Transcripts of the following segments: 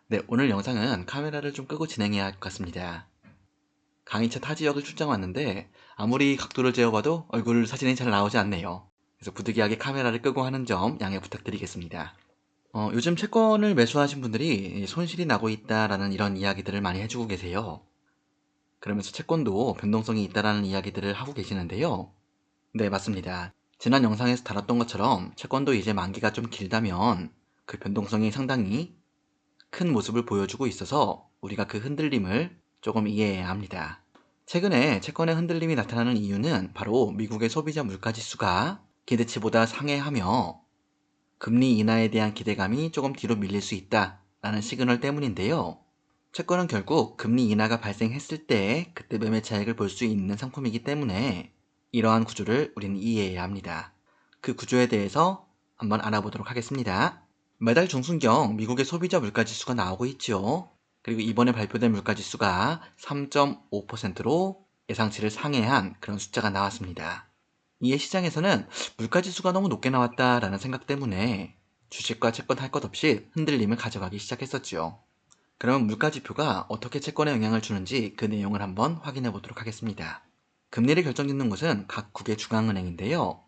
네, 오늘 영상은 카메라를 좀 끄고 진행해야 할 것 같습니다. 강의차 타 지역을 출장 왔는데 아무리 각도를 재어봐도 얼굴 사진이 잘 나오지 않네요. 그래서 부득이하게 카메라를 끄고 하는 점 양해 부탁드리겠습니다. 요즘 채권을 매수하신 분들이 손실이 나고 있다라는 이런 이야기들을 많이 해주고 계세요. 그러면서 채권도 변동성이 있다라는 이야기들을 하고 계시는데요. 네, 맞습니다. 지난 영상에서 다뤘던 것처럼 채권도 이제 만기가 좀 길다면 그 변동성이 상당히 큰 모습을 보여주고 있어서 우리가 그 흔들림을 조금 이해해야 합니다. 최근에 채권의 흔들림이 나타나는 이유는 바로 미국의 소비자 물가지수가 기대치보다 상회하며 금리 인하에 대한 기대감이 조금 뒤로 밀릴 수 있다라는 시그널 때문인데요. 채권은 결국 금리 인하가 발생했을 때 그때 매매 차익을 볼 수 있는 상품이기 때문에 이러한 구조를 우리는 이해해야 합니다. 그 구조에 대해서 한번 알아보도록 하겠습니다. 매달 중순경 미국의 소비자 물가지수가 나오고 있죠. 그리고 이번에 발표된 물가지수가 3.5%로 예상치를 상회한 그런 숫자가 나왔습니다. 이에 시장에서는 물가지수가 너무 높게 나왔다라는 생각 때문에 주식과 채권 할 것 없이 흔들림을 가져가기 시작했었죠. 그러면 물가지표가 어떻게 채권에 영향을 주는지 그 내용을 한번 확인해 보도록 하겠습니다. 금리를 결정짓는 곳은 각 국의 중앙은행인데요.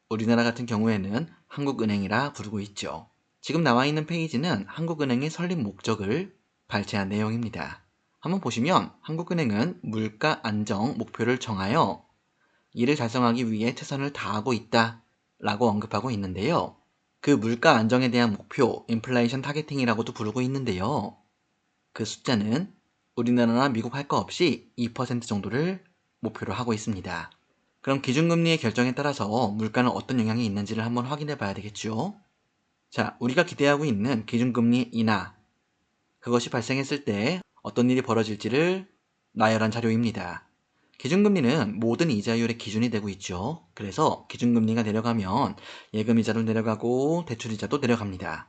우리나라 같은 경우에는 한국은행이라 부르고 있죠. 지금 나와 있는 페이지는 한국은행의 설립 목적을 발췌한 내용입니다. 한번 보시면 한국은행은 물가 안정 목표를 정하여 이를 달성하기 위해 최선을 다하고 있다 라고 언급하고 있는데요. 그 물가 안정에 대한 목표, 인플레이션 타겟팅이라고도 부르고 있는데요. 그 숫자는 우리나라나 미국 할 거 없이 2% 정도를 목표로 하고 있습니다. 그럼 기준금리의 결정에 따라서 물가는 어떤 영향이 있는지를 한번 확인해 봐야 되겠죠. 자, 우리가 기대하고 있는 기준금리 인하, 그것이 발생했을 때 어떤 일이 벌어질지를 나열한 자료입니다. 기준금리는 모든 이자율의 기준이 되고 있죠. 그래서 기준금리가 내려가면 예금이자도 내려가고 대출이자도 내려갑니다.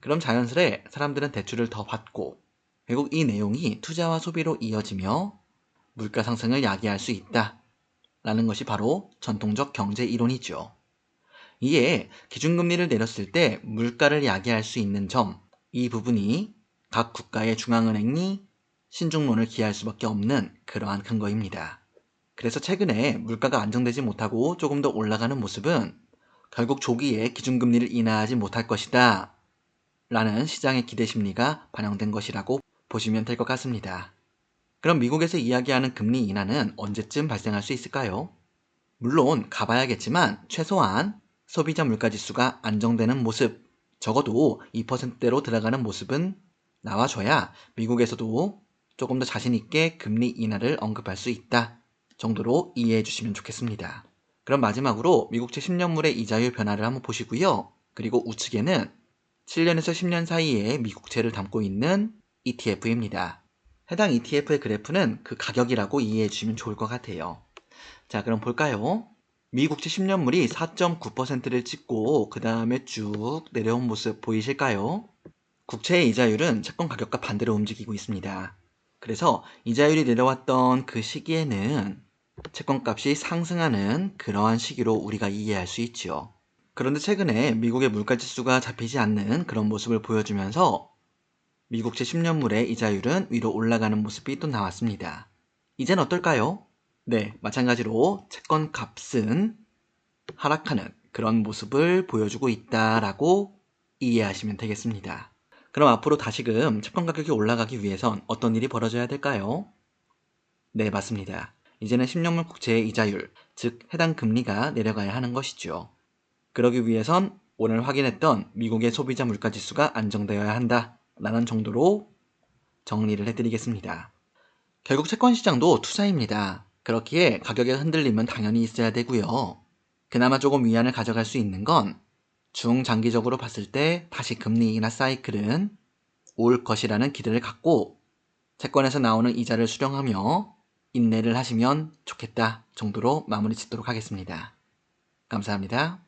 그럼 자연스레 사람들은 대출을 더 받고 결국 이 내용이 투자와 소비로 이어지며 물가 상승을 야기할 수 있다 라는 것이 바로 전통적 경제 이론이죠. 이에 기준금리를 내렸을 때 물가를 야기할 수 있는 점, 이 부분이 각 국가의 중앙은행이 신중론을 기할 수밖에 없는 그러한 근거입니다. 그래서 최근에 물가가 안정되지 못하고 조금 더 올라가는 모습은 결국 조기에 기준금리를 인하하지 못할 것이다 라는 시장의 기대 심리가 반영된 것이라고 보시면 될 것 같습니다. 그럼 미국에서 이야기하는 금리 인하는 언제쯤 발생할 수 있을까요? 물론 가봐야겠지만 최소한 소비자 물가지수가 안정되는 모습, 적어도 2%대로 들어가는 모습은 나와줘야 미국에서도 조금 더 자신있게 금리 인하를 언급할 수 있다 정도로 이해해 주시면 좋겠습니다. 그럼 마지막으로 미국채 10년물의 이자율 변화를 한번 보시고요. 그리고 우측에는 7년에서 10년 사이에 미국채를 담고 있는 ETF입니다. 해당 ETF의 그래프는 그 가격이라고 이해해 주시면 좋을 것 같아요. 자, 그럼 볼까요? 미국채 10년물이 4.9%를 찍고 그 다음에 쭉 내려온 모습 보이실까요? 국채의 이자율은 채권 가격과 반대로 움직이고 있습니다. 그래서 이자율이 내려왔던 그 시기에는 채권값이 상승하는 그러한 시기로 우리가 이해할 수 있죠. 그런데 최근에 미국의 물가지수가 잡히지 않는 그런 모습을 보여주면서 미국채 10년물의 이자율은 위로 올라가는 모습이 또 나왔습니다. 이젠 어떨까요? 네, 마찬가지로 채권 값은 하락하는 그런 모습을 보여주고 있다라고 이해하시면 되겠습니다. 그럼 앞으로 다시금 채권 가격이 올라가기 위해선 어떤 일이 벌어져야 될까요? 네, 맞습니다. 이제는 10년물 국채의 이자율, 즉 해당 금리가 내려가야 하는 것이죠. 그러기 위해선 오늘 확인했던 미국의 소비자 물가지수가 안정되어야 한다라는 정도로 정리를 해드리겠습니다. 결국 채권 시장도 투자입니다. 그렇기에 가격의 흔들림은 당연히 있어야 되고요. 그나마 조금 위안을 가져갈 수 있는 건 중장기적으로 봤을 때 다시 금리 인하 사이클은 올 것이라는 기대를 갖고 채권에서 나오는 이자를 수령하며 인내를 하시면 좋겠다 정도로 마무리 짓도록 하겠습니다. 감사합니다.